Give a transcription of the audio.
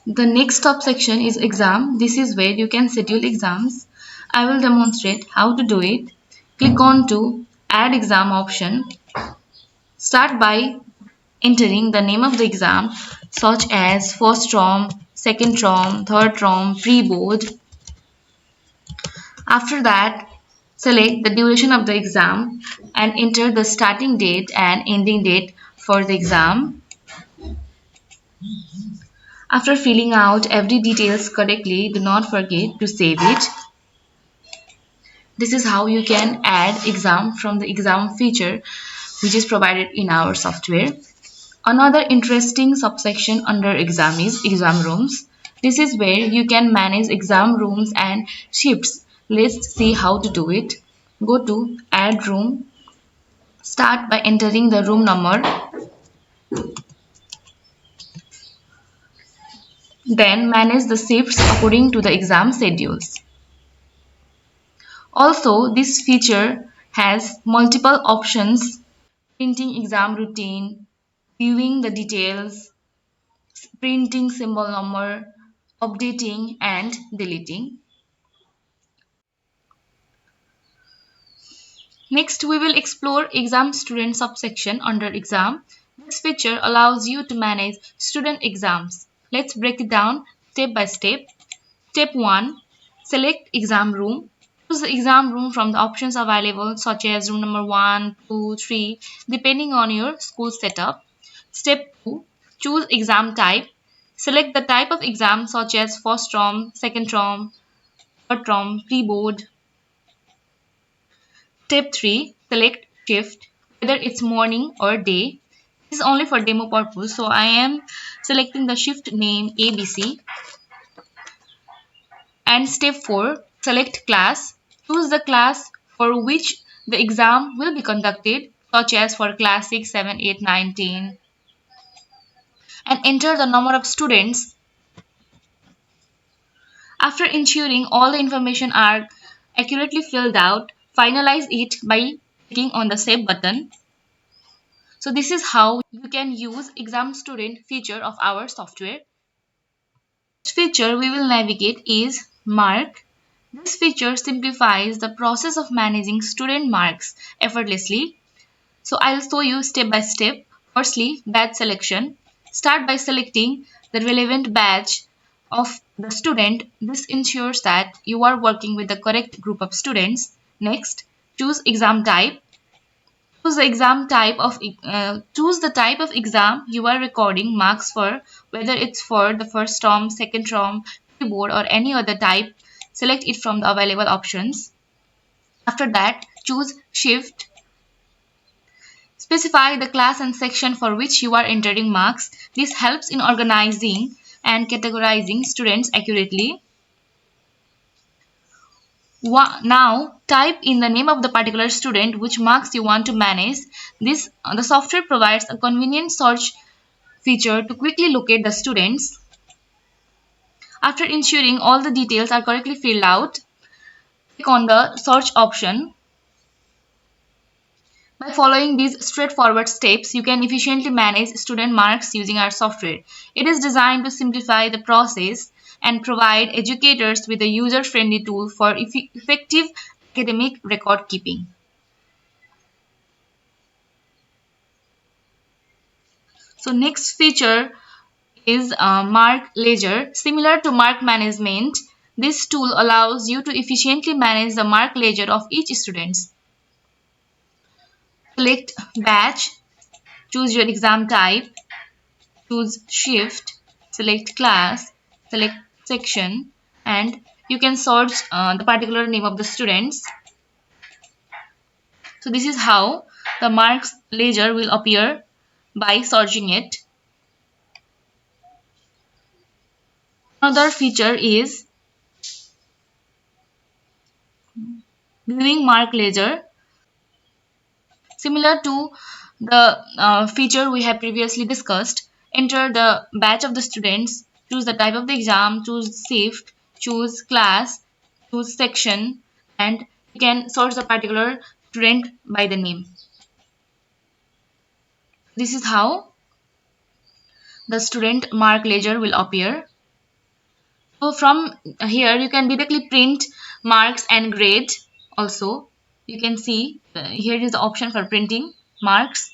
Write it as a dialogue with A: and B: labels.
A: The next subsection is exam. This is where you can schedule exams. I will demonstrate how to do it. Click on to add exam option. Start by entering the name of the exam such as first term, second term, third term, pre-board. After that, select the duration of the exam and enter the starting date and ending date for the exam. After filling out every details correctly, do not forget to save it. This is how you can add exam from the exam feature which is provided in our software. Another interesting subsection under exam is exam rooms. This is where you can manage exam rooms and shifts. Let's see how to do it. Go to add room. Start by entering the room number. Then manage the shifts according to the exam schedules. Also, this feature has multiple options: printing exam routine, viewing the details, printing symbol number, updating and deleting. Next, we will explore exam student subsection under exam. This feature allows you to manage student exams. Let's break it down step by step. Step 1. Select exam room. Choose the exam room from the options available such as room number 1, 2, 3 depending on your school setup. Step 2. Choose exam type. Select the type of exam such as first term, second term, third term, pre-board. Step 3. Select shift, whether it's morning or day. This is only for demo purpose, so I am selecting the shift name ABC. And step 4. Select class. Choose the class for which the exam will be conducted, such as for class 6, 7, 8, 9, 10. And enter the number of students. After ensuring all the information are accurately filled out, finalize it by clicking on the Save button. So this is how you can use exam student feature of our software. Next feature we will navigate is mark. This feature simplifies the process of managing student marks effortlessly. So I'll show you step by step. Firstly, batch selection. Start by selecting the relevant batch of the student. This ensures that you are working with the correct group of students. Next, choose exam type. Choose the type of exam you are recording marks for, whether it's for the first term, second term, pre-board or any other type. Select it from the available options. After that, choose shift. Specify the class and section for which you are entering marks. This helps in organizing and categorizing students accurately. Now, type in the name of the particular student which marks you want to manage. The software provides a convenient search feature to quickly locate the students. After ensuring all the details are correctly filled out, click on the search option. By following these straightforward steps, you can efficiently manage student marks using our software. It is designed to simplify the process and provide educators with a user-friendly tool for effective academic record keeping. So next feature is Mark Ledger. Similar to Mark Management, this tool allows you to efficiently manage the mark ledger of each student. Select batch, choose your exam type, choose shift, select class, select section, and you can search the particular name of the students. So this is how the marks ledger will appear by searching it. Another feature is viewing mark ledger. Similar to the feature we have previously discussed, enter the batch of the students, choose the type of the exam, choose shift, choose class, choose section, and you can search the particular student by the name. This is how the student mark ledger will appear. So from here you can directly print marks and grade. Also you can see here is the option for printing marks.